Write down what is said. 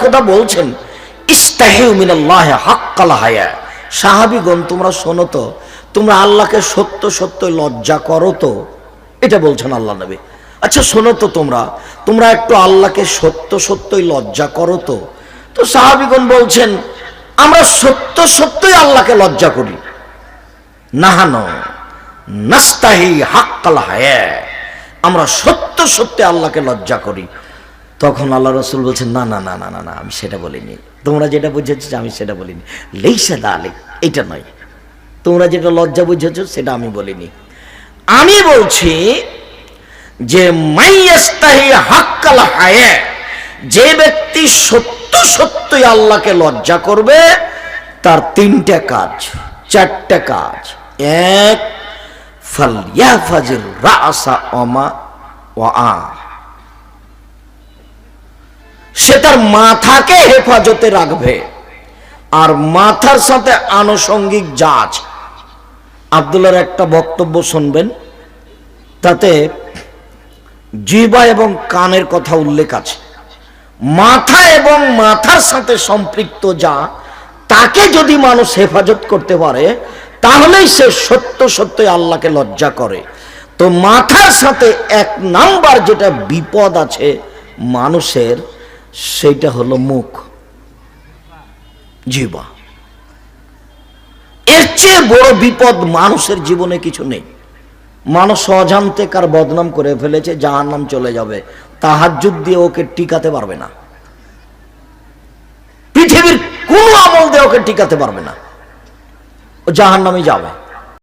কথা বলছেন, ইস্তাহিউ মিনাল্লাহি হাক্কাল হায়া। সাহাবীগণ তোমরা শোনো তো, তোমরা আল্লাহকে সত্য সত্য লজ্জা করো তো, এটা বলছেন আল্লাহ নবী। আচ্ছা শোনো তো, তোমরা একটু আল্লাহকে সত্য সত্যই লজ্জা করো তো। তো সাহাবীগণ বলছেন, আমরা সত্য সত্যই আল্লাহকে লজ্জা করি। নাহানু নাস্তাহি হাক্কাল হায়া, আমরা সত্য সত্যি আল্লাহকে লজ্জা করি। তখন আল্লাহ রাসূল বলছেন, না না না না না না, আমি সেটা বলিনি, তোমরা যেটা বুঝেছো আমি সেটা বলিনি। লাইসা যালিক, এটা নয়, তোমরা যেটা লজ্জা বুঝেছো সেটা আমি বলিনি। আমি বলছি যে মাইয়াস্তাহি হাক্কাল হায়া, যে ব্যক্তি সত্য সত্যই আল্লাহকে লজ্জা করবে তার তিনটা কাজ, চারটা কাজ। এক, ফালইয়াহফাজির রাসা ওমা ওয়া, সে তার মাথাকে হেফাজতে রাখবে, আর মাথার সাথে আনুষঙ্গিক যা আছে। আব্দুল্লাহর একটা বক্তব্য শুনবেন, তাতে জিহ্বা এবং কানের কথা উল্লেখ আছে। মাথা এবং মাথার সাথে সম্পৃক্ত যা, তাকে যদি মানুষ হেফাজত করতে পারে তাহলেই সে সত্য সত্যই আল্লাহকে লজ্জা করে। তো মাথার সাথে এক নাম্বার যেটা বিপদ আছে মানুষের, সেটা হলো মুখ, জিহ্বা। এর চেয়ে বড় বিপদ মানুষের জীবনে কিছু নেই। মানুষ অজান্তে কার বদনাম করে ফেলেছে, জাহান্নাম চলে যাবে, তাহাজ্জুদ দিয়ে ওকে টিকাতে পারবে না, পৃথিবীর কোন আমল দিয়ে ওকে টিকাতে পারবে না, ও জাহান্নামে যাবে।